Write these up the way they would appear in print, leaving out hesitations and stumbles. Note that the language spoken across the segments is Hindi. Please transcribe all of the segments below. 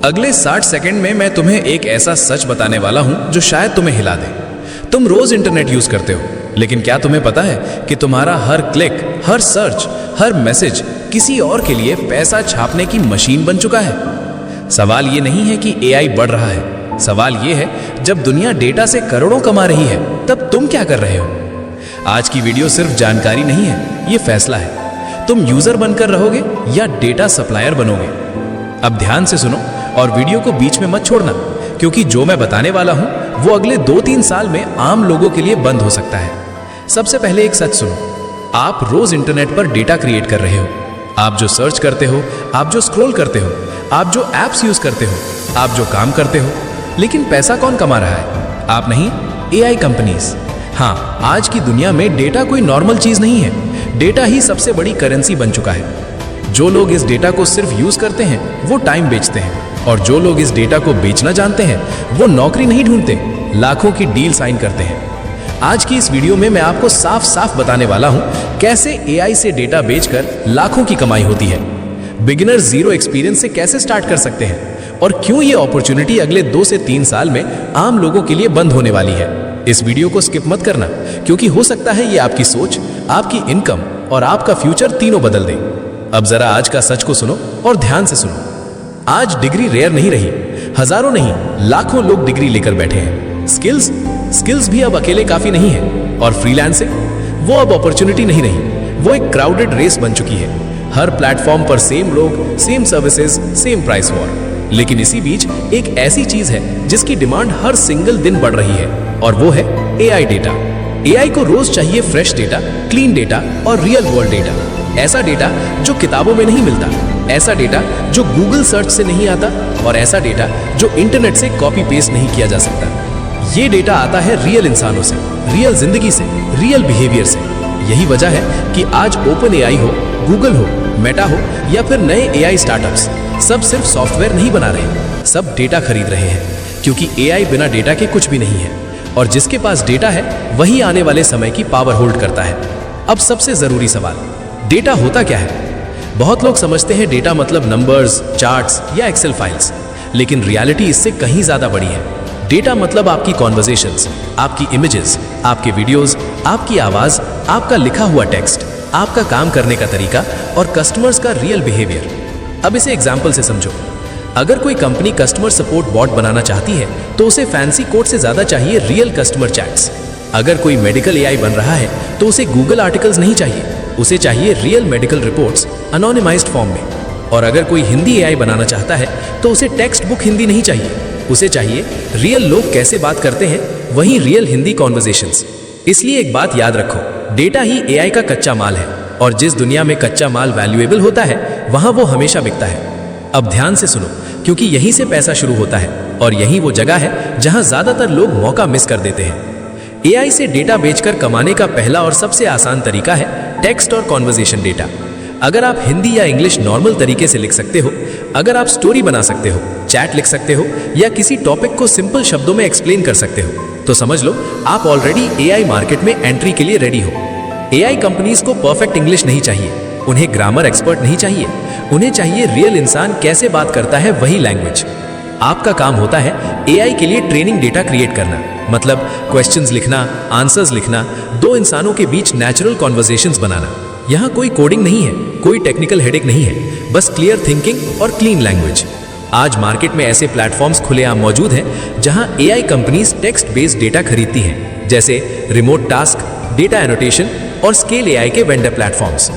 अगले 60 सेकंड में मैं तुम्हें एक ऐसा सच बताने वाला हूं जो शायद तुम्हें हिला दे। तुम रोज इंटरनेट यूज करते हो, लेकिन क्या तुम्हें पता है कि तुम्हारा हर क्लिक, हर सर्च, हर मैसेज किसी और के लिए पैसा छापने की मशीन बन चुका है। सवाल ये नहीं है कि एआई बढ़ रहा है, सवाल ये है जब दुनिया डेटा से करोड़ों कमा रही है तब तुम क्या कर रहे हो। आज की वीडियो सिर्फ जानकारी नहीं है, ये फैसला है। तुम यूजर बनकर रहोगे या डेटा सप्लायर बनोगे। अब ध्यान से सुनो और वीडियो को बीच में मत छोड़ना, क्योंकि जो मैं बताने वाला हूं वो अगले 2-3 साल में आम लोगों के लिए बंद हो सकता है। सबसे पहले एक सच सुनो, आप रोज इंटरनेट पर डेटा क्रिएट कर रहे हो। आप जो सर्च करते हो, आप जो स्क्रॉल करते हो, आप जो एप्स यूज करते हो, आप जो काम करते हो, लेकिन पैसा कौन कमा रहा है? आप नहीं, एआई कंपनीज। हाँ, आज की दुनिया में डेटा कोई नॉर्मल चीज नहीं है, डेटा ही सबसे बड़ी करेंसी बन चुका है। जो लोग इस डेटा को सिर्फ यूज करते हैं वो टाइम बेचते हैं, और जो लोग इस डेटा को बेचना जानते हैं वो नौकरी नहीं ढूंढते, लाखों की डील साइन करते हैं। आज की इस वीडियो में मैं आपको साफ साफ बताने वाला हूं कैसे एआई से डेटा बेचकर लाखों की कमाई होती है, बिगिनर जीरो एक्सपीरियंस से कैसे स्टार्ट कर सकते हैं, और क्यों ये अपॉर्चुनिटी अगले 2 से 3 साल में आम लोगों के लिए बंद होने वाली है। इस वीडियो को स्किप मत करना, क्योंकि हो सकता है ये आपकी सोच, आपकी इनकम और आपका फ्यूचर तीनों बदल दे। अब जरा आज का सच को सुनो और ध्यान से सुनो। आज डिग्री रेयर नहीं रही, हजारों नहीं लाखों लोग डिग्री लेकर बैठे हैं। स्किल्स भी अब अकेले काफी नहीं है, और फ्रीलांसिंग वो अब अपॉर्चुनिटी नहीं रही, वो एक क्राउडेड रेस बन चुकी है। हर प्लेटफॉर्म पर सेम लोग, same services, same price war. लेकिन इसी बीच एक ऐसी चीज है जिसकी डिमांड हर सिंगल दिन बढ़ रही है, और वो है एआई डेटा। एआई को रोज चाहिए फ्रेश डेटा, क्लीन डेटा और रियल वर्ल्ड डेटा। ऐसा डेटा जो किताबों में नहीं मिलता, ऐसा डेटा जो गूगल सर्च से नहीं आता, और ऐसा डेटा जो इंटरनेट से कॉपी पेस्ट नहीं किया जा सकता। ये डेटा आता है रियल इंसानों से, रियल जिंदगी से, रियल बिहेवियर से। यही वजह है कि आज ओपन एआई हो, गूगल हो, मेटा हो या फिर नए एआई स्टार्टअप्स, सब सिर्फ सॉफ्टवेयर नहीं बना रहे, सब डेटा खरीद रहे हैं, क्योंकि एआई बिना डेटा के कुछ भी नहीं है, और जिसके पास डेटा है वही आने वाले समय की पावर होल्ड करता है। अब सबसे जरूरी सवाल, डेटा होता क्या है? बहुत लोग समझते हैं डेटा मतलब नंबर्स, चार्ट्स या एक्सेल फाइल्स, लेकिन रियलिटी इससे कहीं ज्यादा बड़ी है। डेटा मतलब आपकी कॉन्वर्सेशंस, आपकी इमेजेस, आपके वीडियोस, आपकी आवाज, आपका लिखा हुआ टेक्स्ट, आपका काम करने का तरीका और कस्टमर्स का रियल बिहेवियर। अब इसे एग्जाम्पल से समझो। अगर कोई कंपनी कस्टमर सपोर्ट बॉट बनाना चाहती है तो उसे फैंसी कोड से ज्यादा चाहिए रियल कस्टमर चैट्स। अगर कोई मेडिकल एआई बन रहा है तो उसे गूगल आर्टिकल्स नहीं चाहिए, उसे चाहिए रियल मेडिकल रिपोर्ट्स अनोनिमाइज्ड फॉर्म में। और अगर कोई हिंदी एआई बनाना चाहता है तो उसे टेक्स्ट बुक हिंदी नहीं चाहिए, उसे चाहिए रियल लोग कैसे बात करते हैं, वही रियल हिंदी कॉन्वर्सेशंस। इसलिए एक बात याद रखो, डेटा ही एआई का कच्चा माल है, और जिस दुनिया में कच्चा माल वैल्यूएबल होता है वहां वो हमेशा बिकता है। अब ध्यान से सुनो, क्योंकि यहीं से पैसा शुरू होता है, और यही वो जगह है जहां ज्यादातर लोग मौका मिस कर देते हैं। एआई से डेटा बेचकर कमाने का पहला और सबसे आसान तरीका है टेक्स्ट और कॉन्वर्सेशन डेटा। अगर आप हिंदी या इंग्लिश नॉर्मल तरीके से लिख सकते हो, अगर आप स्टोरी बना सकते हो, चैट लिख सकते हो या किसी टॉपिक को सिंपल शब्दों में एक्सप्लेन कर सकते हो, तो समझ लो आप ऑलरेडी एआई मार्केट में एंट्री के लिए रेडी हो। एआई कंपनीज को परफेक्ट इंग्लिश नहीं चाहिए, उन्हें ग्रामर एक्सपर्ट नहीं चाहिए, उन्हें चाहिए रियल इंसान कैसे बात करता है वही लैंग्वेज। आपका काम होता है एआई के लिए ट्रेनिंग डेटा क्रिएट करना, मतलब क्वेश्चंस लिखना, आंसर्स लिखना, दो इंसानों के बीच नेचुरल कॉन्वर्सेशंस बनाना। यहाँ कोई कोडिंग नहीं है, कोई टेक्निकल हेडेक नहीं है, बस क्लियर थिंकिंग और क्लीन लैंग्वेज। आज मार्केट में ऐसे प्लेटफॉर्म्स खुलेआम मौजूद हैं जहां AI companies text based data खरीदती हैं, जैसे रिमोट टास्क, डेटा एनोटेशन और स्केल एआई के वेंडर प्लेटफॉर्म्स।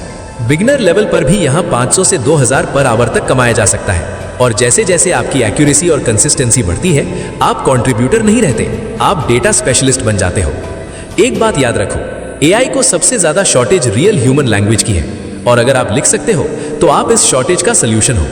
बिगिनर लेवल पर भी यहाँ 500 से 2000 पर आवर तक कमाया जा सकता है, और जैसे जैसे आपकी एक्यूरेसी और कंसिस्टेंसी बढ़ती है, आप कंट्रीब्यूटर नहीं रहते, आप डेटा स्पेशलिस्ट बन जाते हो। एक बात याद रखो, एआई को सबसे ज्यादा शॉर्टेज रियल ह्यूमन लैंग्वेज की है, और अगर आप लिख सकते हो तो आप इस शॉर्टेज का सोल्यूशन हो।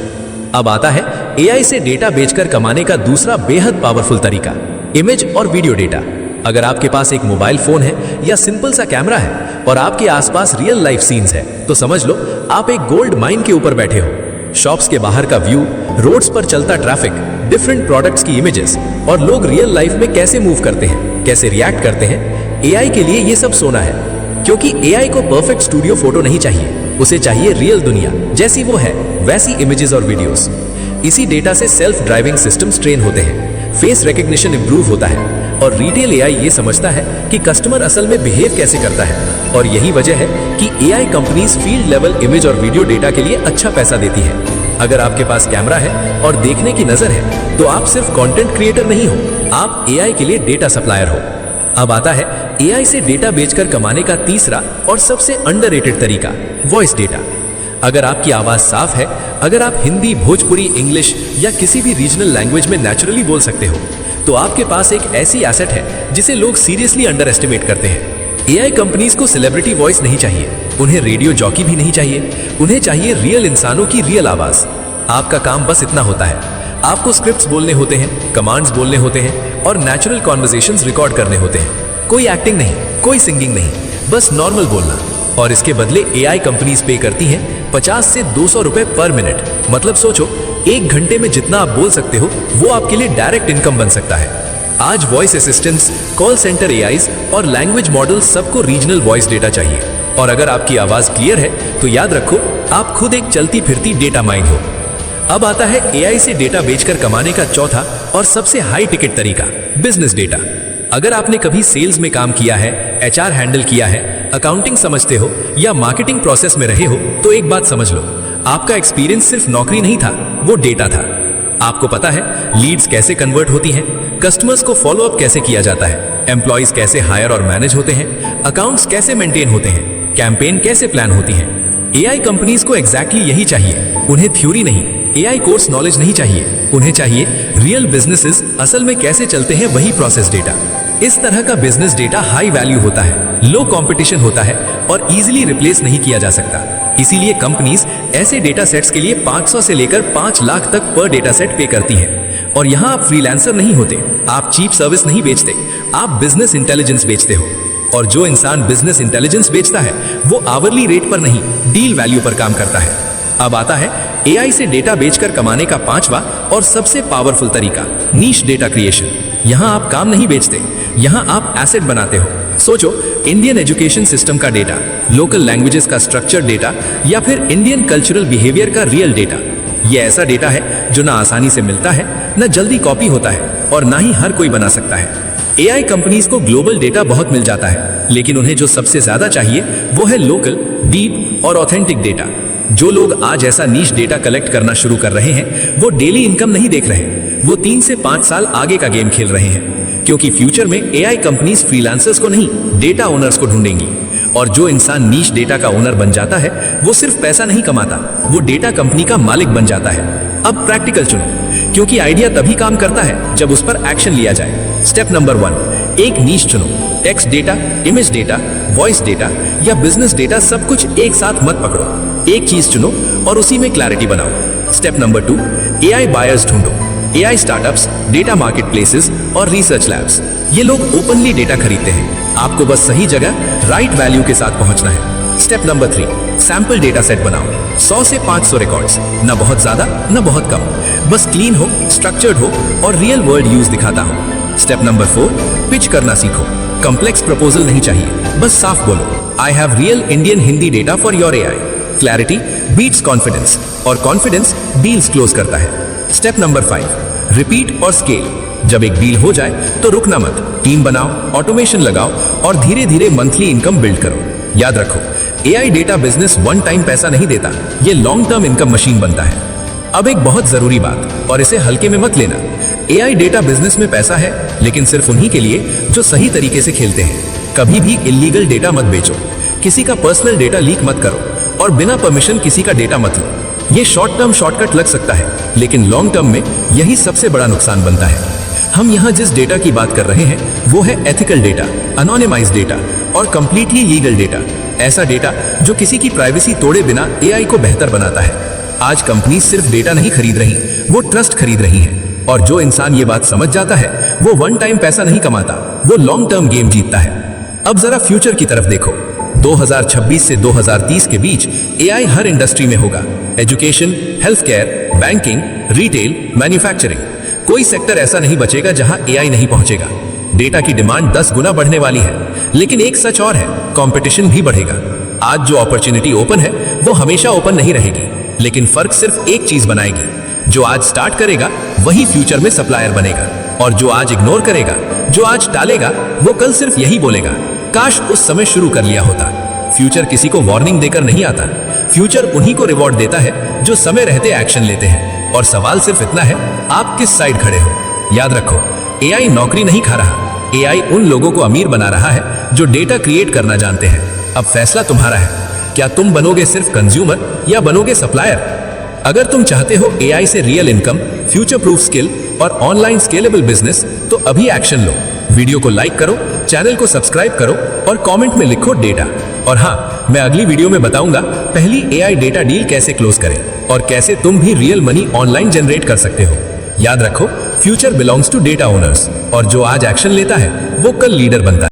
अब आता है एआई से डेटा बेचकर कमाने का दूसरा बेहद पावरफुल तरीका, इमेज और वीडियो डेटा। अगर आपके पास एक मोबाइल फोन है या सिंपल सा कैमरा है और आपके आसपास रियल लाइफ सीन्स है, तो समझ लो आप एक गोल्ड माइन के ऊपर बैठे हो। शॉप्स के बाहर का व्यू, रोड्स पर चलता ट्रैफिक, डिफरेंट प्रोडक्ट्स की इमेजेस, और लोग रियल लाइफ में कैसे मूव करते हैं, कैसे रिएक्ट करते हैं, एआई के लिए ये सब सोना है। क्योंकि एआई को परफेक्ट स्टूडियो फोटो नहीं चाहिए, उसे चाहिए रियल दुनिया जैसी वो है वैसी इमेजेस और वीडियोस। इसी डेटा से सेल्फ ड्राइविंग सिस्टम्स ट्रेन होते हैं, फेस रिकग्निशन इंप्रूव होता है और रिटेल एआई ये समझता है कि कस्टमर असल में बिहेव कैसे करता है। और यही वजह है कि AI companies field level image और वीडियो डेटा के लिए अच्छा पैसा देती है। अगर आपके पास कैमरा है और देखने की नजर है तो आप सिर्फ कंटेंट क्रिएटर नहीं हो, आप एआई के लिए डेटा सप्लायर हो। अब आता है एआई से डेटा बेचकर कमाने का तीसरा और सबसे अंडररेटेड तरीका, वॉइस डेटा। अगर आपकी आवाज साफ है, अगर आप हिंदी, भोजपुरी, इंग्लिश या किसी भी रीजनल लैंग्वेज में नेचुरली बोल सकते हो, तो आपके पास एक ऐसी एसेट है जिसे लोग सीरियसली अंडर एस्टिमेट करते हैं। एआई कंपनीज को सेलिब्रिटी वॉइस नहीं चाहिए, उन्हें रेडियो जॉकी भी नहीं चाहिए, उन्हें चाहिए रियल इंसानों की रियल आवाज। आपका काम बस इतना होता है, आपको स्क्रिप्ट्स बोलने होते हैं, कमांड्स बोलने होते हैं और नेचुरल कॉन्वर्सेशंस रिकॉर्ड करने होते हैं। कोई एक्टिंग नहीं, कोई सिंगिंग नहीं, बस नॉर्मल बोलना। और इसके बदले एआई कंपनीज पे करती हैं 50 से 200 रुपए पर मिनट। मतलब सोचो, 1 घंटे में जितना आप बोल सकते हो वो आपके लिए डायरेक्ट इनकम बन सकता है। आज voice assistants, call centre AIs और लैंग्वेज मॉडल सबको रीजनल वॉइस डेटा चाहिए। और अगर आपकी आवाज क्लियर है तो याद रखो, आप खुद एक चलती फिरती डेटा माइन हो। अब आता है एआई से डेटा बेचकर कमाने का चौथा और सबसे हाई टिकट तरीका, बिजनेस डेटा। अगर आपने कभी सेल्स में काम किया है, एचआर हैंडल किया है, अकाउंटिंग समझते हो या मार्केटिंग प्रोसेस में रहे हो, तो एक बात समझ लो, आपका एक्सपीरियंस सिर्फ नौकरी नहीं था, वो डेटा था। आपको पता है लीड्स कैसे कन्वर्ट होती हैं, कस्टमर्स को फॉलो अप कैसे किया जाता है, एम्प्लॉइज कैसे हायर और मैनेज होते हैं, अकाउंट्स कैसे मेंटेन होते हैं, कैंपेन कैसे प्लान होती है। एआई कंपनीज को एग्जैक्टली यही चाहिए। उन्हें थ्योरी नहीं, एआई कोर्स नॉलेज नहीं चाहिए, उन्हें चाहिए रियल बिजनेसेस असल में कैसे चलते हैं वही प्रोसेस डेटा। इस तरह का बिजनेस डेटा हाई वैल्यू होता है, लो कंपटीशन होता है और इजीली रिप्लेस नहीं किया जा सकता। इसीलिए कंपनीज ऐसे डेटा सेट्स के लिए 500 से लेकर 5 लाख तक पर डेटा सेट पे करती हैं। और यहाँ आप फ्रीलांसर नहीं होते, आप चीप सर्विस नहीं बेचते, आप बिजनेस इंटेलिजेंस बेचते हो। और जो इंसान बिजनेस इंटेलिजेंस बेचता है वो आवरली रेट पर नहीं, डील वैल्यू पर काम करता है। अब आता है एआई से डेटा बेचकर कमाने का पांचवा और सबसे पावरफुल तरीका, नीश डेटा क्रिएशन। यहाँ आप काम नहीं बेचते, यहाँ आप एसेट बनाते हो। सोचो, इंडियन एजुकेशन सिस्टम का डेटा, लोकल लैंग्वेजेस का स्ट्रक्चर्ड डेटा या फिर इंडियन कल्चरल बिहेवियर का रियल डेटा। ये ऐसा डेटा है जो ना आसानी से मिलता है, ना जल्दी कॉपी होता है और ना ही हर कोई बना सकता है। एआई कंपनीज को ग्लोबल डेटा बहुत मिल जाता है, लेकिन उन्हें जो सबसे ज्यादा चाहिए वो है लोकल, डीप और ऑथेंटिक डेटा। जो लोग आज ऐसा नीश डेटा कलेक्ट करना शुरू कर रहे हैं वो डेली इनकम नहीं देख रहे, वो 3 से 5 साल आगे का गेम खेल रहे हैं। क्योंकि फ्यूचर में एआई कंपनीज फ्रीलांसर्स को नहीं, डेटा ओनर्स को ढूंढेंगी। और जो इंसान नीश डेटा का ओनर बन जाता है वो सिर्फ पैसा नहीं कमाता, वो डेटा कंपनी का मालिक बन जाता है। अब प्रैक्टिकल चुनो, क्योंकि आइडिया तभी काम करता है जब उस पर एक्शन लिया जाए। स्टेप नंबर 1, एक नीश चुनो। Text data, image data, voice data या बिजनेस डेटा सब कुछ एक साथ मत पकड़ो, एक चीज चुनो और उसी में क्लैरिटी बनाओ। स्टेप नंबर 2, एआई बायर्स ढूंढो। AI startups, data market places और रिसर्च लैब्स, ये लोग ओपनली डेटा खरीदते हैं। आपको बस सही जगह राइट वैल्यू के साथ पहुंचना है। Step number 3, sample data set बनाओ। 100 से 500 रिकॉर्ड्स, न बहुत ज्यादा न बहुत कम, बस क्लीन हो, स्ट्रक्चर्ड हो और रियल वर्ल्ड यूज दिखाता हो। स्टेप नंबर 4, पिच करना सीखो। कॉम्प्लेक्स प्रपोजल नहीं चाहिए, बस साफ बोलो, I have real Indian Hindi data for your AI. Clarity beats confidence और कॉन्फिडेंस डील्स क्लोज करता है। स्टेप नंबर 5, रिपीट और स्केल। जब एक डील हो जाए तो रुकना मत, टीम बनाओ, ऑटोमेशन लगाओ और धीरे धीरे मंथली इनकम बिल्ड करो। याद रखो, AI data business one time पैसा नहीं देता, ये लॉन्ग टर्म इनकम मशीन बनता है। अब एक बहुत जरूरी बात, और इसे हल्के में मत लेना, एआई डेटा बिजनेस में पैसा है, लेकिन सिर्फ उन्हीं के लिए जो सही तरीके से खेलते हैं। कभी भी इल्लीगल डेटा मत बेचो, किसी का पर्सनल डेटा लीक मत करो और बिना परमिशन किसी का डेटा मत लो। ये शॉर्ट टर्म शॉर्टकट लग सकता है, लेकिन लॉन्ग टर्म में यही सबसे बड़ा नुकसान बनता है। हम यहाँ जिस डेटा की बात कर रहे हैं वो है एथिकल डेटा, अनोनिमाइज्ड डेटा और कंप्लीटली लीगल डेटा। ऐसा डेटा जो किसी की प्राइवेसी तोड़े बिना एआई को बेहतर बनाता है। आज कंपनी सिर्फ डेटा नहीं खरीद रही, वो ट्रस्ट खरीद रही है। और जो इंसान ये बात समझ जाता है वो वन टाइम पैसा नहीं कमाता, वो लॉन्ग टर्म गेम जीतता है। अब जरा फ्यूचर की तरफ देखो। 2026 से 2030 के बीच एआई हर इंडस्ट्री में होगा। Education, health care, banking, retail, manufacturing, कोई सेक्टर ऐसा नहीं बचेगा जहां एआई नहीं पहुंचेगा। डेटा की डिमांड 10 गुना बढ़ने वाली है, लेकिन एक सच और है, कंपटीशन भी बढ़ेगा। आज जो अपॉर्चुनिटी ओपन है वो हमेशा ओपन नहीं रहेगी, लेकिन फर्क सिर्फ एक चीज बनाएगी, जो आज स्टार्ट करेगा वही फ्यूचर में सप्लायर बनेगा, और जो आज इग्नोर करेगा, जो आज टालेगा, वो कल सिर्फ यही बोलेगा, काश उस समय शुरू कर लिया होता। फ्यूचर किसी को वार्निंग देकर नहीं आता, फ्यूचर उन्हीं को रिवॉर्ड देता है जो समय रहते एक्शन लेते हैं। और सवाल सिर्फ इतना है, आप किस साइड खड़े हो। याद रखो, एआई नौकरी नहीं खा रहा, एआई उन लोगों को अमीर बना रहा है जो डेटा क्रिएट करना जानते हैं। अब फैसला तुम्हारा है, क्या तुम बनोगे सिर्फ कंज्यूमर या बनोगे सप्लायर। अगर तुम चाहते हो एआई से real income, future proof skill और ऑनलाइन स्केलेबल बिजनेस, तो अभी एक्शन लो। वीडियो को लाइक करो, चैनल को सब्सक्राइब करो और कमेंट में लिखो डेटा। और हाँ, मैं अगली वीडियो में बताऊंगा पहली एआई डेटा डील कैसे क्लोज करें और कैसे तुम भी रियल मनी ऑनलाइन जनरेट कर सकते हो। याद रखो, future belongs to data owners, और जो आज एक्शन लेता है वो कल लीडर बनता है।